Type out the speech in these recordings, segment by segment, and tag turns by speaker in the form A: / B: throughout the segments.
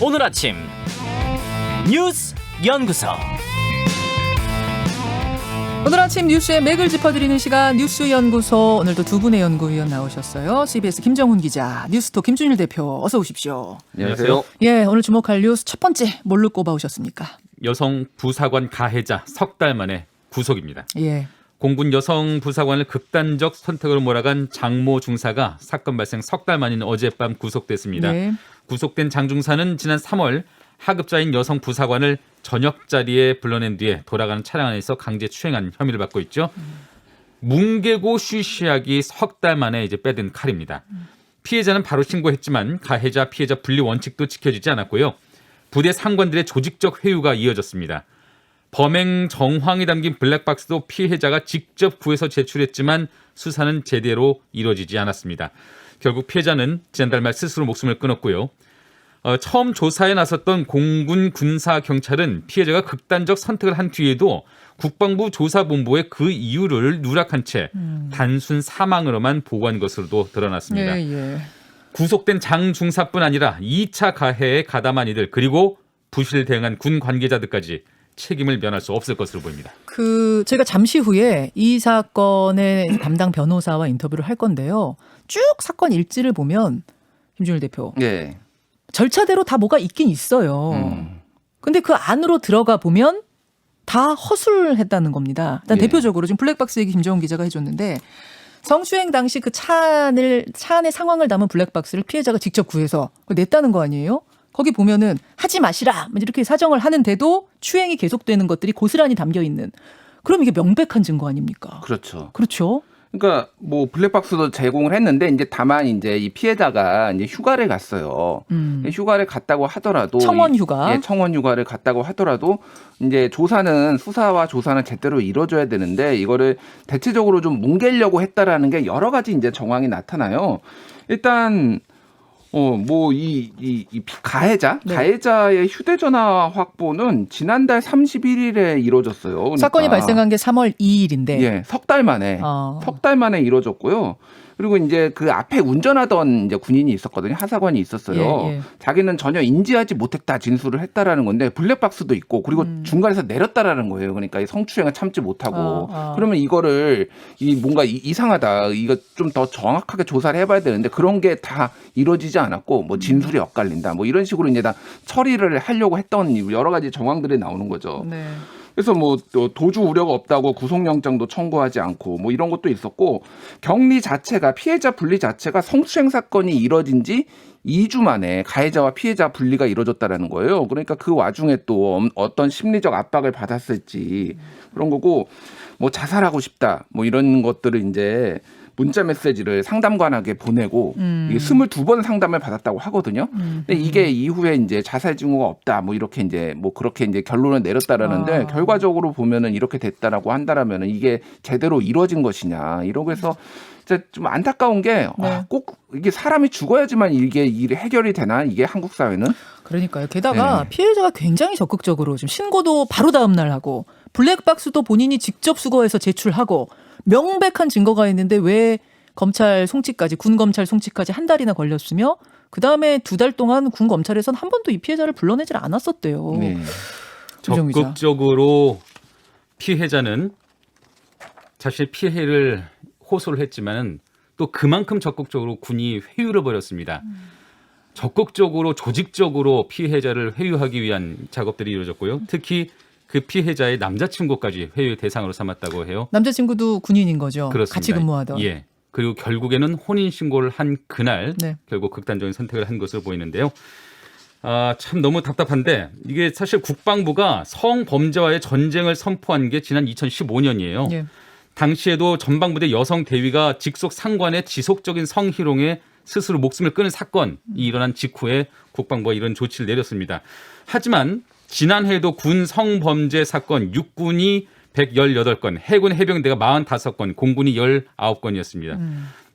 A: 오늘 아침 뉴스 연구소.
B: 오늘 아침 뉴스의 맥을 짚어드리는 시간 뉴스 연구소. 오늘도 두 분의 연구위원 나오셨어요. CBS 김정훈 기자, 뉴스톱 김준일 대표, 어서 오십시오.
C: 안녕하세요.
B: 예, 오늘 주목할 뉴스 첫 번째 뭘로 꼽아오셨습니까?
C: 여성 부사관 가해자 석 달 만에 구속입니다.
B: 예.
C: 공군 여성 부사관을 극단적 선택으로 몰아간 장모 중사가 사건 발생 석 달 만인 어젯밤 구속됐습니다.
B: 네.
C: 구속된 장 중사는 지난 3월 하급자인 여성 부사관을 저녁 자리에 불러낸 뒤에 돌아가는 차량 안에서 강제 추행한 혐의를 받고 있죠. 뭉개고 쉬쉬하기 석 달 만에 이제 빼든 칼입니다. 피해자는 바로 신고했지만 가해자 피해자 분리 원칙도 지켜지지 않았고요. 부대 상관들의 조직적 회유가 이어졌습니다. 범행 정황이 담긴 블랙박스도 피해자가 직접 구해서 제출했지만 수사는 제대로 이루어지지 않았습니다. 결국 피해자는 지난달 말 스스로 목숨을 끊었고요. 처음 조사에 나섰던 공군 군사경찰은 피해자가 극단적 선택을 한 뒤에도 국방부 조사본부에 그 이유를 누락한 채 단순 사망으로만 보고한 것으로도 드러났습니다.
B: 예.
C: 구속된 장 중사뿐 아니라 2차 가해에 가담한 이들 그리고 부실 대응한 군 관계자들까지 책임을 면할 수 없을 것으로 보입니다.
B: 제가 잠시 후에 이 사건의 담당 변호사와 인터뷰를 할 건데요. 쭉 사건 일지를 보면 김준일 대표.
D: 네.
B: 절차대로 다 뭐가 있긴 있어요. 근데 그 안으로 들어가 보면 다 허술했다는 겁니다. 일단
D: 예.
B: 대표적으로 지금 블랙박스 얘기 김정은 기자가 해줬는데 성추행 당시 그 차 안의 상황을 담은 블랙박스를 피해자가 직접 구해서 냈다는 거 아니에요? 거기 보면은 하지 마시라 이렇게 사정을 하는데도 추행이 계속되는 것들이 고스란히 담겨 있는. 그럼 이게 명백한 증거 아닙니까?
D: 그렇죠.
B: 그렇죠.
D: 그러니까 뭐 블랙박스도 제공을 했는데 이제 다만 이제 이 피해자가 이제 휴가를 갔어요. 휴가를 갔다고 하더라도
B: 청원 휴가.
D: 청원 휴가를 갔다고 하더라도 이제 수사와 조사는 제대로 이루어져야 되는데 이거를 대체적으로 좀 뭉개려고 했다라는 게 여러 가지 이제 정황이 나타나요. 일단 가해자의 휴대전화 확보는 지난달 31일에 이루어졌어요. 그러니까
B: 사건이 발생한 게 3월 2일인데.
D: 예, 석 달 만에 이루어졌고요. 그리고 이제 그 앞에 운전하던 이제 군인이 있었거든요. 하사관이 있었어요.
B: 예.
D: 자기는 전혀 인지하지 못했다 진술을 했다라는 건데 블랙박스도 있고 그리고 중간에서 내렸다라는 거예요. 그러니까 이 성추행을 참지 못하고 그러면 이거를 뭔가 이상하다. 이거 좀 더 정확하게 조사를 해봐야 되는데 그런 게 다 이루어지지 않았고 뭐 진술이 엇갈린다. 뭐 이런 식으로 이제 다 처리를 하려고 했던 여러 가지 정황들이 나오는 거죠.
B: 네.
D: 그래서 뭐 도주 우려가 없다고 구속영장도 청구하지 않고 뭐 이런 것도 있었고 격리 자체가 피해자 분리 자체가 성추행 사건이 이뤄진 지 2주 만에 가해자와 피해자 분리가 이루어졌다라는 거예요. 그러니까 그 와중에 또 어떤 심리적 압박을 받았을지 그런 거고 뭐 자살하고 싶다 뭐 이런 것들을 이제 문자 메시지를 상담관에게 보내고 이게 22번 상담을 받았다고 하거든요. 근데 이게 이후에 이제 자살 징후가 없다 뭐 이렇게 이제 뭐 그렇게 이제 결론을 내렸다라는데 결과적으로 보면은 이렇게 됐다라고 한다라면은 이게 제대로 이루어진 것이냐 이러고 해서 진짜 좀 안타까운 게 꼭 이게 사람이 죽어야지만 이게 일이 해결이 되나 이게 한국 사회는
B: 그러니까요. 게다가 피해자가 굉장히 적극적으로 지금 신고도 바로 다음 날 하고 블랙박스도 본인이 직접 수거해서 제출하고 명백한 증거가 있는데 왜 군 검찰 송치까지 한 달이나 걸렸으며 그다음에 2달 동안 군 검찰에서는 한 번도 이 피해자를 불러내질 않았었대요.
D: 네.
C: 적극적으로 피해자는 자신의 피해를 호소를 했지만 또 그만큼 적극적으로 군이 회유를 벌였습니다. 적극적으로 조직적으로 피해자를 회유하기 위한 작업들이 이루어졌고요. 특히 그 피해자의 남자친구까지 회유의 대상으로 삼았다고 해요.
B: 남자친구도 군인인 거죠.
C: 그렇습니다.
B: 같이 근무하던.
C: 예. 그리고 결국에는 혼인신고를 한 그날
B: 네.
C: 결국 극단적인 선택을 한 것으로 보이는데요. 참 너무 답답한데 이게 사실 국방부가 성범죄와의 전쟁을 선포한 게 지난 2015년이에요.
B: 예.
C: 당시에도 전방부대 여성 대위가 직속 상관의 지속적인 성희롱에 스스로 목숨을 끊은 사건이 일어난 직후에 국방부가 이런 조치를 내렸습니다. 하지만 지난해에도 군 성범죄 사건 육군이 118건, 해군 해병대가 45건, 공군이 19건이었습니다.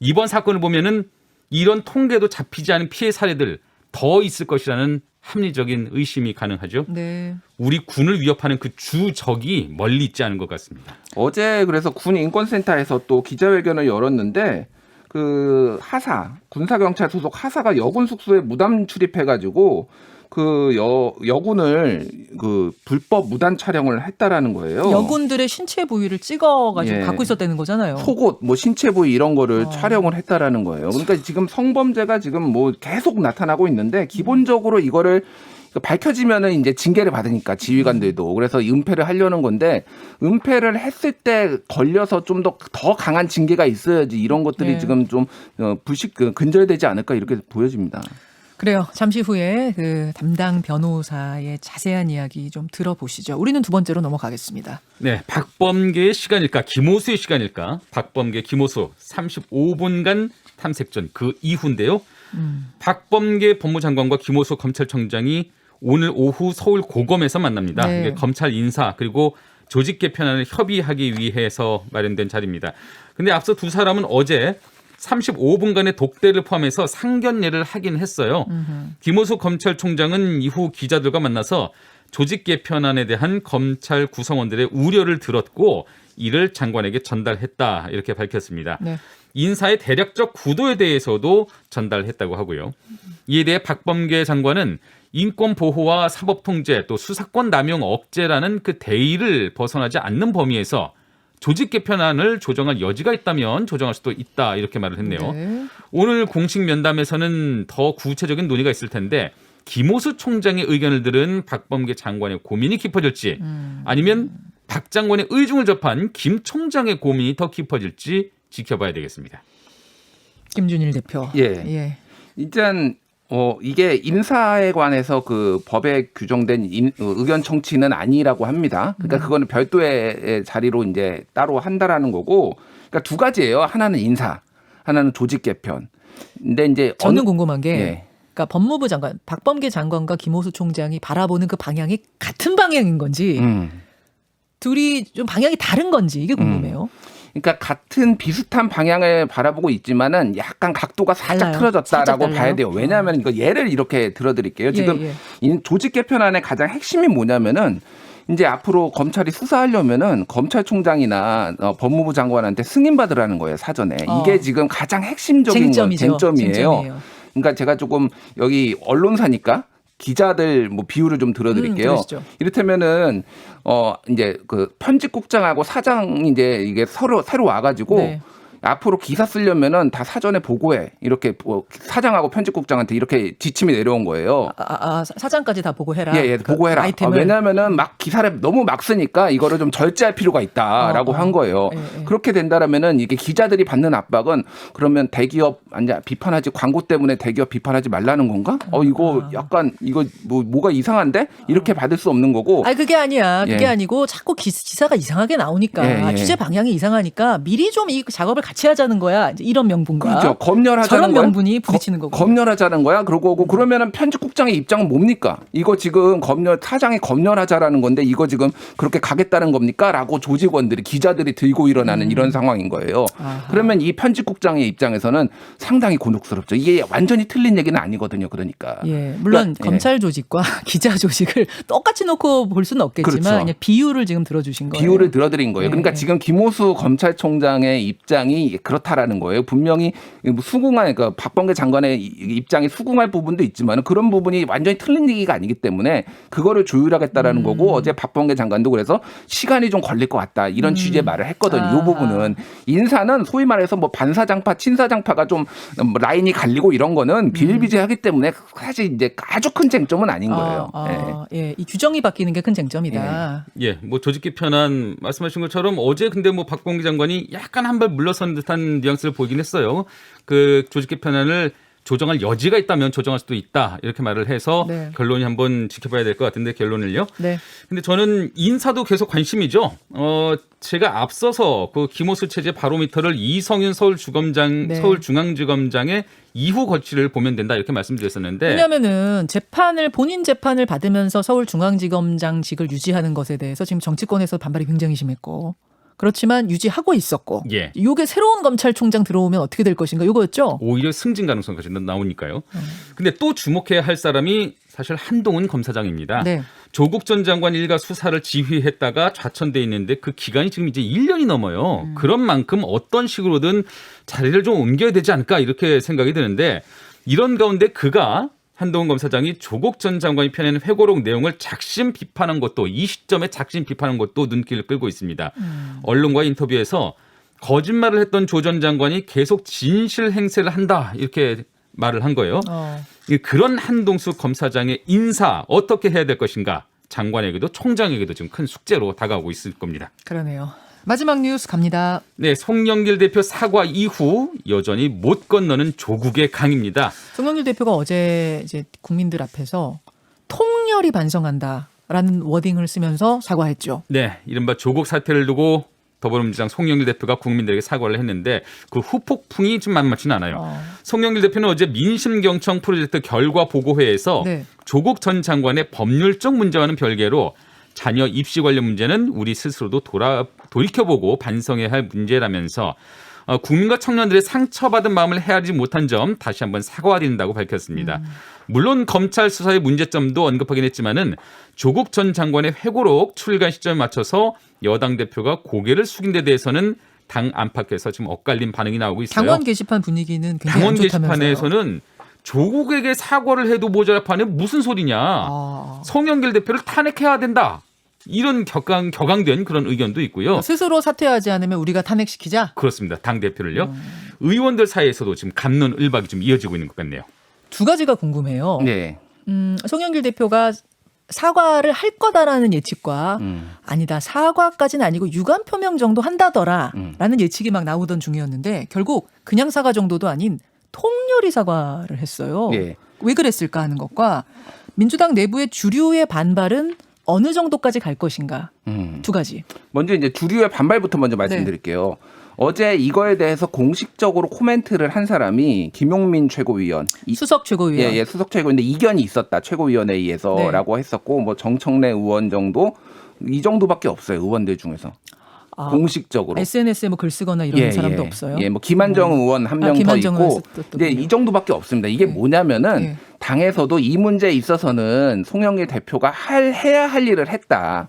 C: 이번 사건을 보면은 이런 통계도 잡히지 않은 피해 사례들 더 있을 것이라는 합리적인 의심이 가능하죠.
B: 네.
C: 우리 군을 위협하는 그 주적이 멀리 있지 않은 것 같습니다.
D: 어제 그래서 군 인권센터에서 또 기자회견을 열었는데 그 군사경찰 소속 하사가 여군 숙소에 무단 출입해가지고 그 여군을 그 불법 무단 촬영을 했다라는 거예요.
B: 여군들의 신체 부위를 찍어가지고
D: 예.
B: 갖고 있었다는 거잖아요.
D: 속옷, 뭐 신체 부위 이런 거를 촬영을 했다라는 거예요. 그러니까 지금 성범죄가 지금 뭐 계속 나타나고 있는데 기본적으로 이거를 밝혀지면은 이제 징계를 받으니까 지휘관들도 그래서 은폐를 하려는 건데 은폐를 했을 때 걸려서 좀 더 강한 징계가 있어야지 이런 것들이
B: 네.
D: 지금 좀 근절되지 않을까 이렇게 보여집니다.
B: 그래요. 잠시 후에 그 담당 변호사의 자세한 이야기 좀 들어보시죠. 우리는 두 번째로 넘어가겠습니다.
C: 네, 박범계의 시간일까, 김호수의 시간일까? 박범계, 김호수 35분간 탐색전 그 이후인데요. 박범계 법무장관과 김호수 검찰청장이 오늘 오후 서울 고검에서 만납니다.
B: 네.
C: 이게 검찰 인사 그리고 조직 개편안을 협의하기 위해서 마련된 자리입니다. 근데 앞서 두 사람은 어제 35분간의 독대를 포함해서 상견례를 하긴 했어요. 김호수 검찰총장은 이후 기자들과 만나서 조직 개편안에 대한 검찰 구성원들의 우려를 들었고 이를 장관에게 전달했다 이렇게 밝혔습니다.
B: 네.
C: 인사의 대략적 구도에 대해서도 전달했다고 하고요. 이에 대해 박범계 장관은 인권 보호와 사법 통제 또 수사권 남용 억제라는 그 대의를 벗어나지 않는 범위에서 조직 개편안을 조정할 여지가 있다면 조정할 수도 있다 이렇게 말을 했네요.
B: 네.
C: 오늘 공식 면담에서는 더 구체적인 논의가 있을 텐데 김호수 총장의 의견을 들은 박범계 장관의 고민이 깊어질지 아니면 박 장관의 의중을 접한 김 총장의 고민이 더 깊어질지 지켜봐야 되겠습니다.
B: 김준일 대표.
D: 예. 일단 이게 인사에 관해서 그 법에 규정된 의견 청취는 아니라고 합니다. 그러니까 그거는 별도의 자리로 이제 따로 한다라는 거고, 그러니까 두 가지예요. 하나는 인사, 하나는 조직 개편. 근데 이제
B: 저는 궁금한 게,
D: 예.
B: 그러니까 법무부 장관, 박범계 장관과 김호수 총장이 바라보는 그 방향이 같은 방향인 건지, 둘이 좀 방향이 다른 건지 이게 궁금해요.
D: 그러니까 같은 비슷한 방향을 바라보고 있지만은 약간 각도가 살짝
B: 달라요.
D: 틀어졌다라고
B: 살짝
D: 봐야
B: 달라요?
D: 돼요. 왜냐하면 이거 예를 이렇게 들어드릴게요. 지금
B: 예.
D: 이 조직 개편안의 가장 핵심이 뭐냐면은 이제 앞으로 검찰이 수사하려면은 검찰총장이나 법무부 장관한테 승인받으라는 거예요, 사전에. 이게 지금 가장 핵심적인 쟁점이에요. 그러니까 제가 조금 여기 언론사니까 기자들 뭐 비율을 좀 들어드릴게요.
B: 그러시죠.
D: 이를테면은 이제 그 편집국장하고 사장이 이제 이게 새로 와가지고
B: 네.
D: 앞으로 기사 쓰려면은 다 사전에 보고해 이렇게 사장하고 편집국장한테 이렇게 지침이 내려온 거예요.
B: 사장까지 다 보고해라.
D: 예, 보고해라.
B: 아이템을.
D: 왜냐하면은 막 기사를 너무 막 쓰니까 이거를 좀 절제할 필요가 있다라고 한 거예요.
B: 예.
D: 그렇게 된다라면은 이게 기자들이 받는 압박은 그러면 대기업 비판하지 광고 때문에 대기업 비판하지 말라는 건가? 이거 약간 이거 뭐가 이상한데 이렇게 받을 수 없는 거고.
B: 아니 그게 아니야. 그게
D: 예.
B: 아니고 자꾸 기사가 이상하게 나오니까
D: 예.
B: 취재 방향이 이상하니까 미리 좀 이 작업을 같이 하자는 거야. 이제 이런 명분과.
D: 그렇죠. 검열하자는
B: 저런
D: 거야.
B: 명분이 부딪히는 거고.
D: 검열하자는 거야. 그러고 그러면은 편집국장의 입장은 뭡니까? 이거 지금 사장이 검열하자라는 건데 이거 지금 그렇게 가겠다는 겁니까?라고 조직원들이 기자들이 들고 일어나는 이런 상황인 거예요.
B: 아하.
D: 그러면 이 편집국장의 입장에서는 상당히 곤혹스럽죠. 이게 완전히 틀린 얘기는 아니거든요. 그러니까.
B: 예, 물론
D: 그러니까,
B: 검찰 조직과 기자 조직을 똑같이 놓고 볼 수는 없겠지만
D: 그렇죠.
B: 그냥 비율을 지금 들어주신 거예요.
D: 비율을 들어드린 거예요. 그러니까
B: 네.
D: 지금 김호수 검찰총장의 입장이 그렇다라는 거예요. 분명히 그러니까 박범계 장관의 입장이 수긍할 부분도 있지만 그런 부분이 완전히 틀린 얘기가 아니기 때문에 그거를 조율하겠다라는 거고 어제 박범계 장관도 그래서 시간이 좀 걸릴 것 같다 이런 취지의 말을 했거든요. 이 부분은 인사는 소위 말해서 뭐 반사장파, 친사장파가 좀 라인이 갈리고 이런 거는 비일비재하기 때문에 사실 이제 아주 큰 쟁점은 아닌 거예요.
B: 예, 이 규정이 바뀌는 게 큰 쟁점이다.
C: 예, 뭐 조직 개편안 말씀하신 것처럼 어제 근데 뭐 박범계 장관이 약간 한 발 물러선 듯한 뉘앙스를 보이긴 했어요. 그 조직 개편안을 조정할 여지가 있다면 조정할 수도 있다 이렇게 말을 해서
B: 네.
C: 결론이 한번 지켜봐야 될 것 같은데 결론을요.
B: 네.
C: 근데 저는 인사도 계속 관심이죠. 제가 앞서서 그 김호수 체제 바로미터를 이성윤 서울주검장,
B: 네.
C: 서울중앙지검장의 이후 거취를 보면 된다 이렇게 말씀드렸었는데.
B: 왜냐하면은 본인 재판을 받으면서 서울중앙지검장직을 유지하는 것에 대해서 지금 정치권에서 반발이 굉장히 심했고. 그렇지만 유지하고 있었고.
C: 예.
B: 이게 새로운 검찰총장 들어오면 어떻게 될 것인가 이거였죠.
C: 오히려 승진 가능성까지 나오니까요. 근데 또 주목해야 할 사람이 사실 한동훈 검사장입니다.
B: 네.
C: 조국 전 장관 일가 수사를 지휘했다가 좌천돼 있는데 그 기간이 지금 이제 1년이 넘어요. 그런 만큼 어떤 식으로든 자리를 좀 옮겨야 되지 않을까 이렇게 생각이 드는데 이런 가운데 그가 한동훈 검사장이 조국 전 장관이 펴낸 회고록 내용을 작심 비판한 것도 이 시점에 작심 비판한 것도 눈길을 끌고 있습니다. 언론과 인터뷰에서 거짓말을 했던 조 전 장관이 계속 진실 행세를 한다 이렇게 말을 한 거예요. 그런 한동수 검사장의 인사 어떻게 해야 될 것인가 장관에게도 총장에게도 지금 큰 숙제로 다가오고 있을 겁니다.
B: 그러네요. 마지막 뉴스 갑니다.
C: 네, 송영길 대표 사과 이후 여전히 못 건너는 조국의 강입니다.
B: 송영길 대표가 어제 이제 국민들 앞에서 통렬히 반성한다라는 워딩을 쓰면서 사과했죠.
C: 네, 이른바 조국 사태를 두고 더불어민주당 송영길 대표가 국민들에게 사과를 했는데 그 후폭풍이 좀 만만치는 않아요. 송영길 대표는 어제 민심경청 프로젝트 결과 보고회에서
B: 네.
C: 조국 전 장관의 법률적 문제와는 별개로 자녀 입시 관련 문제는 우리 스스로도 돌이켜보고 반성해야 할 문제라면서 국민과 청년들의 상처받은 마음을 헤아리지 못한 점 다시 한번 사과드린다고 밝혔습니다. 물론 검찰 수사의 문제점도 언급하긴 했지만은 조국 전 장관의 회고록 출간 시점에 맞춰서 여당 대표가 고개를 숙인 데 대해서는 당 안팎에서 지금 엇갈린 반응이 나오고 있어요.
B: 당원 게시판 분위기는 굉장히
C: 당원
B: 안 좋다면서요.
C: 게시판에서는 조국에게 사과를 해도 모자랄 판에 무슨 소리냐. 송영길 대표를 탄핵해야 된다. 이런 격앙된 그런 의견도 있고요.
B: 스스로 사퇴하지 않으면 우리가 탄핵시키자.
C: 그렇습니다. 당 대표를요. 의원들 사이에서도 지금 갑론을박이 좀 이어지고 있는 것 같네요.
B: 두 가지가 궁금해요.
D: 네.
B: 송영길 대표가 사과를 할 거다라는 예측과 아니다 사과까지는 아니고 유감 표명 정도 한다더라라는 예측이 막 나오던 중이었는데 결국 그냥 사과 정도도 아닌 통렬히 사과를 했어요.
D: 네.
B: 왜 그랬을까 하는 것과 민주당 내부의 주류의 반발은 어느 정도까지 갈 것인가 두 가지.
D: 먼저 이제 주류의 반발부터 먼저 말씀드릴게요. 어제 이거에 대해서 공식적으로 코멘트를 한 사람이 김용민 최고위원,
B: 수석 최고위원.
D: 예, 수석 최고위원인데 이견이 있었다 최고위원회의에서라고 했었고 뭐 정청래 의원 정도 이 정도밖에 없어요 의원들 중에서. 공식적으로
B: SNS에 뭐 글 쓰거나 이런 사람도 없어요.
D: 예, 뭐 김한정 의원 한 명 더 있고, 이제 이 정도밖에 없습니다. 이게 뭐냐면은 당에서도 이 문제에 있어서는 송영길 대표가 해야 할 일을 했다.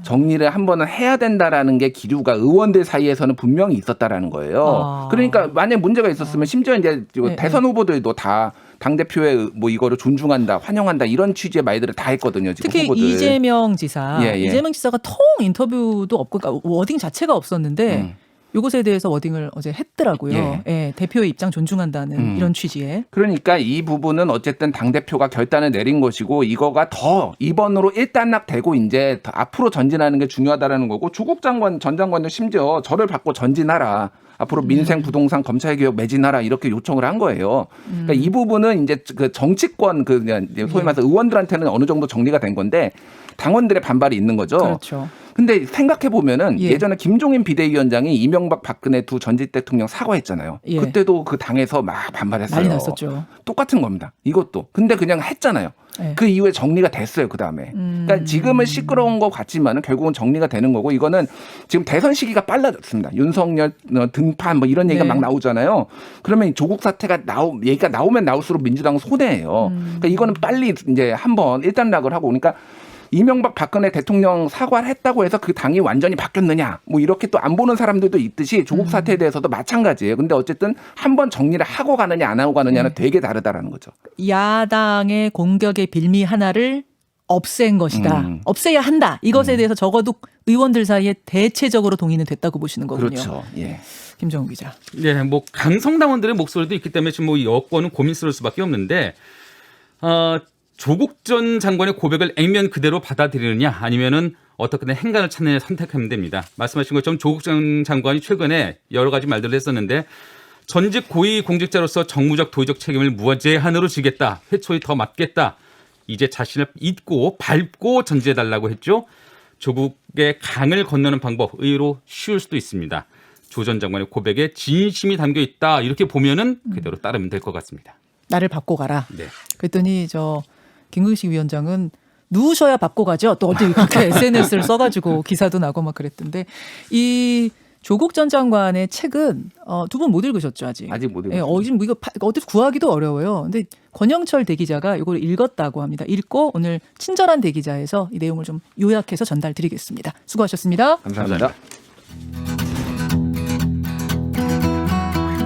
D: 정리를 한 번은 해야 된다라는 게 기류가 의원들 사이에서는 분명히 있었다라는 거예요. 그러니까 만약 문제가 있었으면 심지어 이제 대선 후보들도 다 당대표의 뭐 이거를 존중한다, 환영한다 이런 취지의 말들을 다 했거든요. 지금
B: 특히
D: 후보들.
B: 이재명 지사. 이재명 지사가 통 인터뷰도 없고 그러니까 워딩 자체가 없었는데 이것에 대해서 워딩을 어제 했더라고요. 예, 대표의 입장 존중한다는 이런 취지에. 그러니까
D: 이 부분은 어쨌든 당대표가 결단을 내린 것이고 이거가 더 이번으로 일단락되고 이제 더 앞으로 전진하는 게 중요하다라는 거고 조국 장관 전 장관도 심지어 저를 받고 전진하라. 앞으로 민생 부동산 검찰개혁 매진하라 이렇게 요청을 한 거예요. 그러니까 이 부분은 이제 그 정치권 그 소위 말해서 의원들한테는 어느 정도 정리가 된 건데 당원들의 반발이 있는 거죠.
B: 그렇죠.
D: 근데 생각해 보면은 예전에 김종인 비대위원장이 이명박 박근혜 두 전직 대통령 사과했잖아요. 그때도 그 당에서 막 반발했어요.
B: 난리 났었죠.
D: 똑같은 겁니다. 이것도. 근데 그냥 했잖아요. 그 이후에 정리가 됐어요. 그 다음에. 그러니까 지금은 시끄러운 것 같지만은 결국은 정리가 되는 거고 이거는 지금 대선 시기가 빨라졌습니다. 윤석열 등판 뭐 이런 얘기가 막 나오잖아요. 그러면 조국 사태가 얘기가 나오면 나올수록 민주당은 손해예요. 그러니까 이거는 빨리 이제 한번 일단락을 하고 그러니까 이명박 박근혜 대통령 사과를 했다고 해서 그 당이 완전히 바뀌었느냐 뭐 이렇게 또 안 보는 사람들도 있듯이 조국 사태에 대해서도 마찬가지예요. 근데 어쨌든 한번 정리를 하고 가느냐 안 하고 가느냐는 되게 다르다라는 거죠.
B: 야당의 공격의 빌미 하나를 없앤 것이다. 없애야 한다. 이것에 대해서 적어도 의원들 사이에 대체적으로 동의는 됐다고 보시는 거군요.
D: 그렇죠. 예.
B: 김정우 기자.
C: 네, 뭐 강성당원들의 목소리도 있기 때문에 지금 뭐 여권은 고민스러울 수밖에 없는데 조국 전 장관의 고백을 액면 그대로 받아들이느냐 아니면은 어떻게든 행간을 찾느냐 선택하면 됩니다. 말씀하신 것처럼 조국 전 장관이 최근에 여러 가지 말들을 했었는데 전직 고위 공직자로서 정무적 도의적 책임을 무제한으로 지겠다. 회초리 더 맞겠다. 이제 자신을 잊고 밟고 전제해달라고 했죠. 조국의 강을 건너는 방법 의외로 쉬울 수도 있습니다. 조 전 장관의 고백에 진심이 담겨 있다. 이렇게 보면은 그대로 따르면 될 것 같습니다.
B: 나를 밟고 가라.
C: 네.
B: 그랬더니 김근식 위원장은 누우셔야 밟고 가죠. 또 어디 그렇게 SNS를 써가지고 기사도 나고 막 그랬던데 이 조국 전 장관의 책은 두 분 못 읽으셨죠 아직?
D: 아직 못 읽었어요.
B: 지금 이거 어디서 구하기도 어려워요. 근데 권영철 대기자가 이걸 읽었다고 합니다. 읽고 오늘 친절한 대기자에서 이 내용을 좀 요약해서 전달드리겠습니다. 수고하셨습니다.
D: 감사합니다.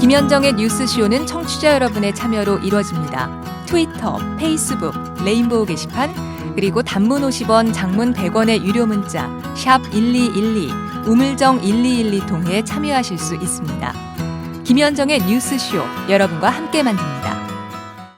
E: 김현정의 뉴스쇼는 청취자 여러분의 참여로 이루어집니다. 트위터, 페이스북, 레인보우 게시판, 그리고 단문 50원, 장문 100원의 유료 문자 샵 1212, 우물정 1212 통해 참여하실 수 있습니다. 김현정의 뉴스쇼, 여러분과 함께 만듭니다.